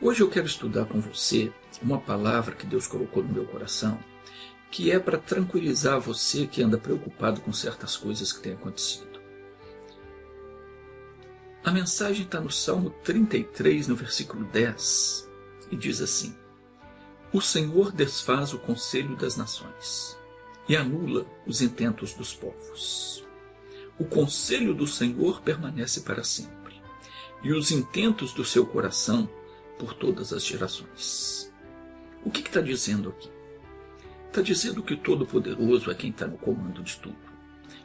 Hoje eu quero estudar com você uma palavra que Deus colocou no meu coração, que é para tranquilizar você que anda preocupado com certas coisas que têm acontecido. A mensagem está no Salmo 33, no versículo 10, e diz assim: O Senhor desfaz o conselho das nações e anula os intentos dos povos. O conselho do Senhor permanece para sempre, e os intentos do seu coração por todas as gerações. O que está dizendo aqui? Está dizendo que o Todo-Poderoso é quem está no comando de tudo.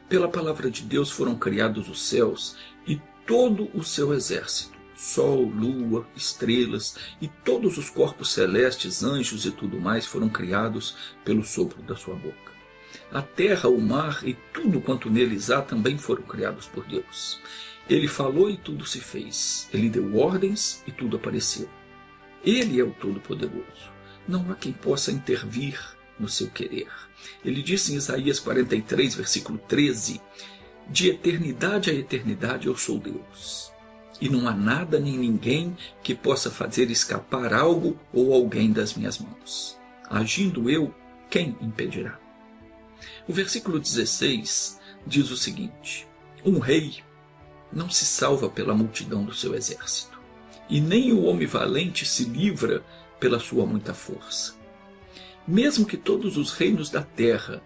Pela palavra de Deus foram criados os céus e todo o seu exército, sol, lua, estrelas e todos os corpos celestes, anjos e tudo mais foram criados pelo sopro da sua boca. A terra, o mar e tudo quanto neles há também foram criados por Deus. Ele falou e tudo se fez. Ele deu ordens e tudo apareceu. Ele é o Todo-Poderoso. Não há quem possa intervir no seu querer. Ele disse em Isaías 43, versículo 13, De eternidade a eternidade eu sou Deus, e não há nada nem ninguém que possa fazer escapar algo ou alguém das minhas mãos. Agindo eu, quem impedirá? O versículo 16 diz o seguinte: Um rei não se salva pela multidão do seu exército, e nem o homem valente se livra pela sua muita força. Mesmo que todos os reinos da terra,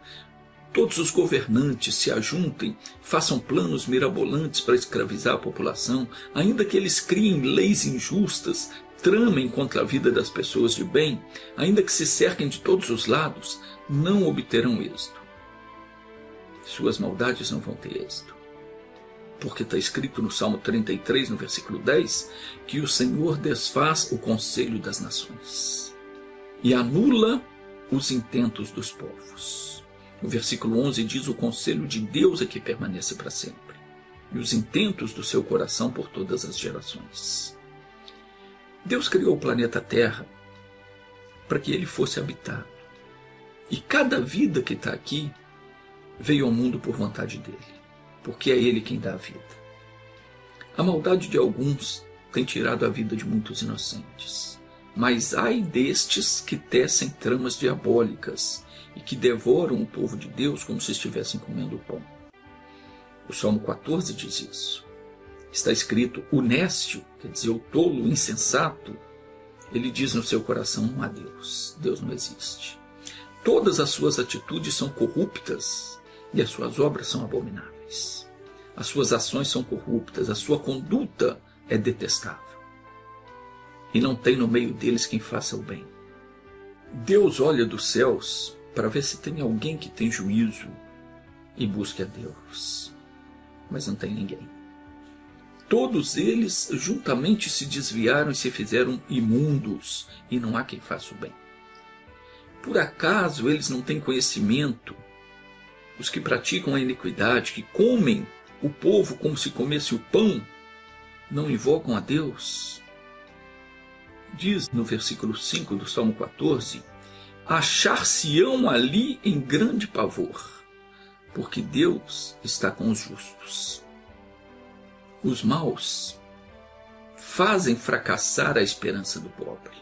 todos os governantes se ajuntem, façam planos mirabolantes para escravizar a população, ainda que eles criem leis injustas, tramem contra a vida das pessoas de bem, ainda que se cerquem de todos os lados, não obterão êxito. Suas maldades não vão ter êxito. Porque está escrito no Salmo 33, no versículo 10, que o Senhor desfaz o conselho das nações e anula os intentos dos povos. O versículo 11 diz: O conselho de Deus é que permanece para sempre, e os intentos do seu coração por todas as gerações. Deus criou o planeta Terra para que ele fosse habitado. E cada vida que está aqui veio ao mundo por vontade dele, porque é ele quem dá a vida. A maldade de alguns tem tirado a vida de muitos inocentes, mas ai destes que tecem tramas diabólicas e que devoram o povo de Deus como se estivessem comendo pão. O Salmo 14 diz isso. Está escrito: o nécio, quer dizer, o tolo, o insensato, ele diz no seu coração: não há Deus, Deus não existe. Todas as suas atitudes são corruptas e as suas obras são abomináveis. As suas ações são corruptas, a sua conduta é detestável. E não tem no meio deles quem faça o bem. Deus olha dos céus para ver se tem alguém que tem juízo e busque a Deus. Mas não tem ninguém. Todos eles juntamente se desviaram e se fizeram imundos, e não há quem faça o bem. Por acaso eles não têm conhecimento? Os que praticam a iniquidade, que comem o povo como se comesse o pão, não invocam a Deus? Diz no versículo 5 do Salmo 14: Achar-se-ão ali em grande pavor, porque Deus está com os justos. Os maus fazem fracassar a esperança do pobre,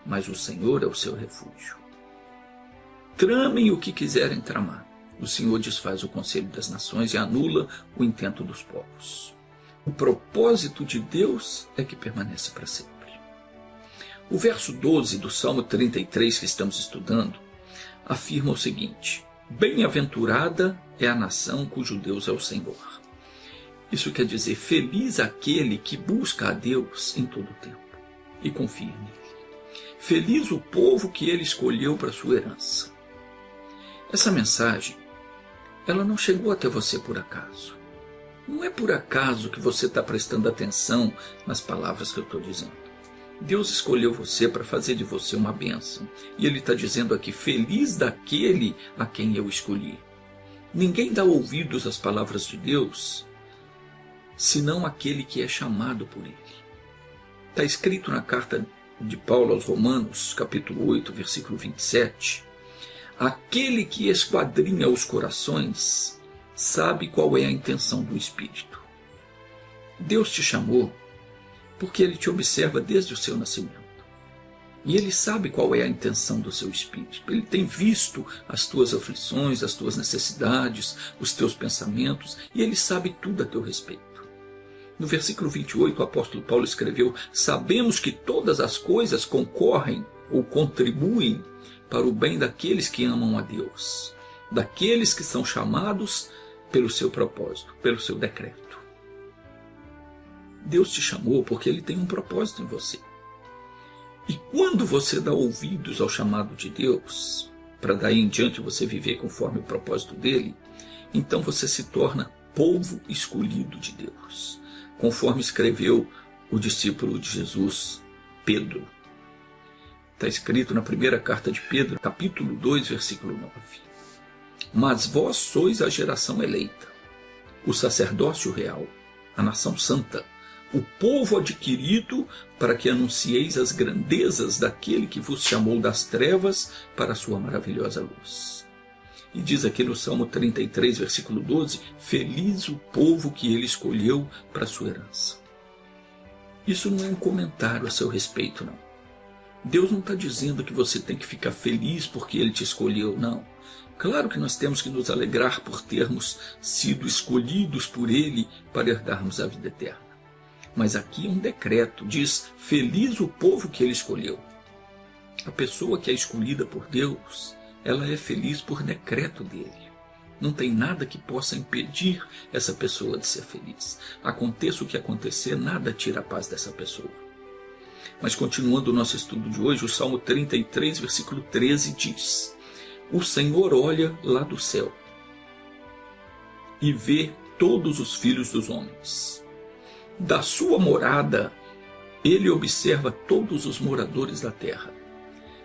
mas o Senhor é o seu refúgio. Tramem o que quiserem tramar, o Senhor desfaz o conselho das nações e anula o intento dos povos. O propósito de Deus é que permanece para sempre. O verso 12 do Salmo 33 que estamos estudando afirma o seguinte: Bem-aventurada é a nação cujo Deus é o Senhor. Isso quer dizer, feliz aquele que busca a Deus em todo o tempo e confia nele. Feliz o povo que ele escolheu para sua herança. Essa mensagem, ela não chegou até você por acaso. Não é por acaso que você está prestando atenção nas palavras que eu estou dizendo. Deus escolheu você para fazer de você uma bênção. E Ele está dizendo aqui: feliz daquele a quem eu escolhi. Ninguém dá ouvidos às palavras de Deus, senão aquele que é chamado por Ele. Está escrito na carta de Paulo aos Romanos, capítulo 8, versículo 27. Aquele que esquadrinha os corações sabe qual é a intenção do Espírito. Deus te chamou porque Ele te observa desde o seu nascimento. E Ele sabe qual é a intenção do seu espírito. Ele tem visto as tuas aflições, as tuas necessidades, os teus pensamentos, e Ele sabe tudo a teu respeito. No versículo 28, o apóstolo Paulo escreveu: sabemos que todas as coisas concorrem ou contribuem para o bem daqueles que amam a Deus, daqueles que são chamados pelo seu propósito, pelo seu decreto. Deus te chamou porque Ele tem um propósito em você. E quando você dá ouvidos ao chamado de Deus, para daí em diante você viver conforme o propósito dele, então você se torna povo escolhido de Deus, conforme escreveu o discípulo de Jesus, Pedro. Está escrito na primeira carta de Pedro, capítulo 2, versículo 9. Mas vós sois a geração eleita, o sacerdócio real, a nação santa, o povo adquirido, para que anuncieis as grandezas daquele que vos chamou das trevas para a sua maravilhosa luz. E diz aqui no Salmo 33, versículo 12, feliz o povo que ele escolheu para a sua herança. Isso não é um comentário a seu respeito, não. Deus não está dizendo que você tem que ficar feliz porque Ele te escolheu, não. Claro que nós temos que nos alegrar por termos sido escolhidos por Ele para herdarmos a vida eterna. Mas aqui é um decreto, diz, feliz o povo que Ele escolheu. A pessoa que é escolhida por Deus, ela é feliz por decreto dEle. Não tem nada que possa impedir essa pessoa de ser feliz. Aconteça o que acontecer, nada tira a paz dessa pessoa. Mas continuando o nosso estudo de hoje, o Salmo 33, versículo 13 diz: o Senhor olha lá do céu e vê todos os filhos dos homens. Da sua morada, Ele observa todos os moradores da terra.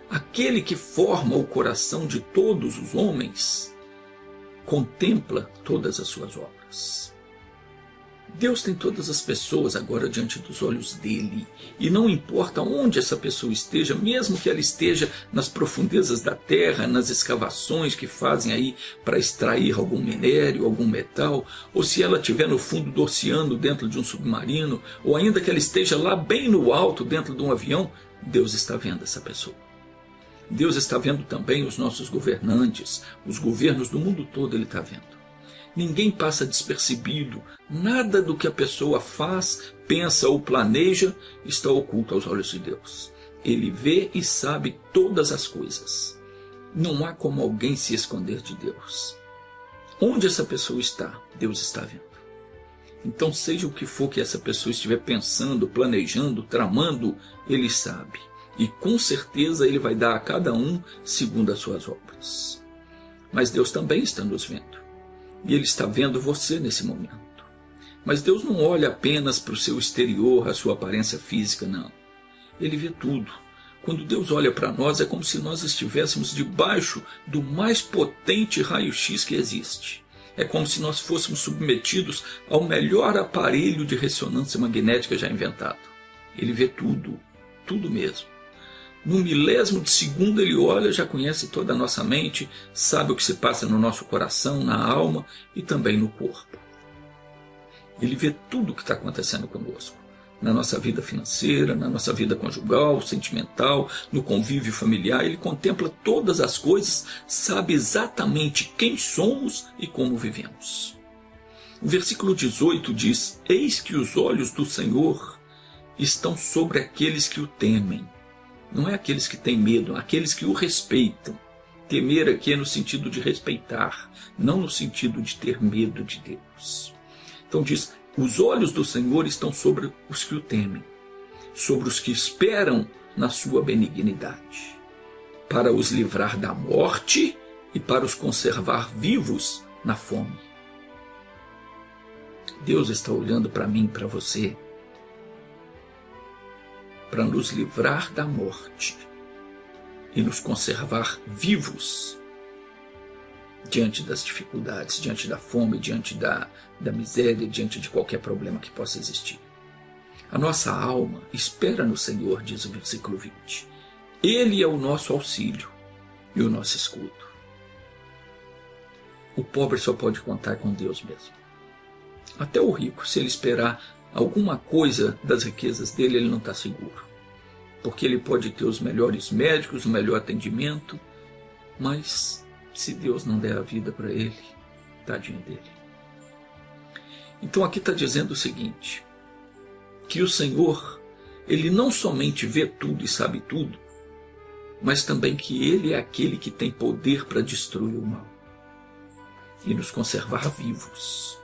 Aquele que forma o coração de todos os homens contempla todas as suas obras. Deus tem todas as pessoas agora diante dos olhos dele, e não importa onde essa pessoa esteja, mesmo que ela esteja nas profundezas da terra, nas escavações que fazem aí para extrair algum minério, algum metal, ou se ela estiver no fundo do oceano dentro de um submarino, ou ainda que ela esteja lá bem no alto dentro de um avião, Deus está vendo essa pessoa. Deus está vendo também os nossos governantes, os governos do mundo todo Ele está vendo. Ninguém passa despercebido, nada do que a pessoa faz, pensa ou planeja está oculto aos olhos de Deus. Ele vê e sabe todas as coisas. Não há como alguém se esconder de Deus. Onde essa pessoa está, Deus está vendo. Então, seja o que for que essa pessoa estiver pensando, planejando, tramando, Ele sabe. E com certeza Ele vai dar a cada um segundo as suas obras. Mas Deus também está nos vendo. E Ele está vendo você nesse momento. Mas Deus não olha apenas para o seu exterior, a sua aparência física, não. Ele vê tudo. Quando Deus olha para nós, é como se nós estivéssemos debaixo do mais potente raio-x que existe. É como se nós fôssemos submetidos ao melhor aparelho de ressonância magnética já inventado. Ele vê tudo, tudo mesmo. No milésimo de segundo Ele olha, já conhece toda a nossa mente, sabe o que se passa no nosso coração, na alma e também no corpo. Ele vê tudo o que está acontecendo conosco, na nossa vida financeira, na nossa vida conjugal, sentimental, no convívio familiar. Ele contempla todas as coisas, sabe exatamente quem somos e como vivemos. O versículo 18 diz: eis que os olhos do Senhor estão sobre aqueles que o temem. Não é aqueles que têm medo, aqueles que o respeitam. Temer aqui é no sentido de respeitar, não no sentido de ter medo de Deus. Então diz, os olhos do Senhor estão sobre os que o temem, sobre os que esperam na sua benignidade, para os livrar da morte e para os conservar vivos na fome. Deus está olhando para mim e para você, para nos livrar da morte e nos conservar vivos diante das dificuldades, diante da fome, diante da miséria, diante de qualquer problema que possa existir. A nossa alma espera no Senhor, diz o versículo 20. Ele é o nosso auxílio e o nosso escudo. O pobre só pode contar com Deus mesmo. Até o rico, se ele esperar alguma coisa das riquezas dele, ele não está seguro. porque ele pode ter os melhores médicos, o melhor atendimento, mas se Deus não der a vida para ele, tadinho dele. Então aqui está dizendo o seguinte, que o Senhor, ele não somente vê tudo e sabe tudo, mas também que ele é aquele que tem poder para destruir o mal e nos conservar vivos.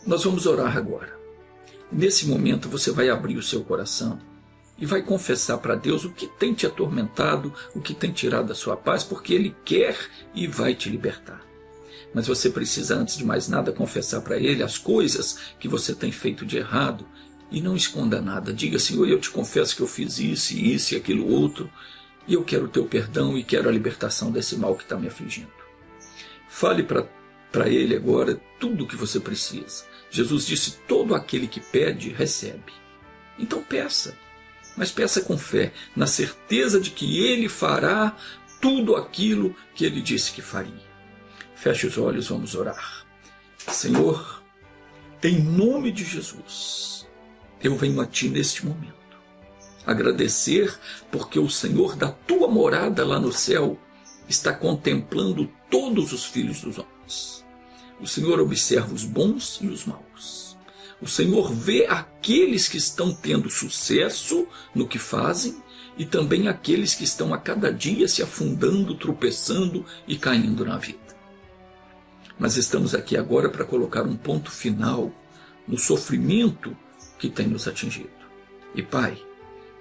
Nós vamos orar agora. Nesse momento você vai abrir o seu coração e vai confessar para Deus o que tem te atormentado, o que tem tirado a sua paz, porque Ele quer e vai te libertar. Mas você precisa, antes de mais nada, confessar para Ele as coisas que você tem feito de errado e não esconda nada. Diga, Senhor, eu te confesso que eu fiz isso e aquilo outro, e eu quero o teu perdão e quero a libertação desse mal que está me afligindo. Fale para Ele agora tudo o que você precisa. Jesus disse, todo aquele que pede, recebe. Então peça, mas peça com fé, na certeza de que Ele fará tudo aquilo que Ele disse que faria. Feche os olhos, vamos orar. Senhor, em nome de Jesus, eu venho a Ti neste momento, agradecer porque o Senhor da Tua morada lá no céu está contemplando todos os filhos dos homens. O Senhor observa os bons e os maus. O Senhor vê aqueles que estão tendo sucesso no que fazem e também aqueles que estão a cada dia se afundando, tropeçando e caindo na vida. Mas estamos aqui agora para colocar um ponto final no sofrimento que tem nos atingido. E Pai,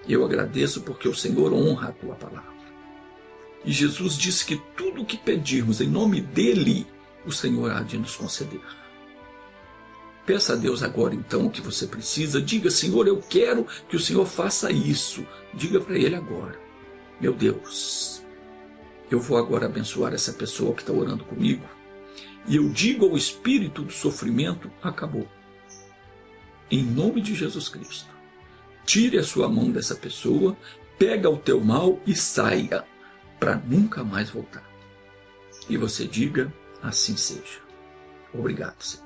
eu agradeço porque o Senhor honra a Tua palavra. E Jesus disse que tudo o que pedirmos em nome dEle, o Senhor há de nos conceder. Peça a Deus agora então o que você precisa. Diga, Senhor, eu quero que o Senhor faça isso. Diga para Ele agora. Meu Deus, eu vou agora abençoar essa pessoa que está orando comigo. E eu digo ao espírito do sofrimento, acabou. Em nome de Jesus Cristo. Tire a sua mão dessa pessoa, pega o teu mal e saia, para nunca mais voltar. E você diga, assim seja. Obrigado, Senhor.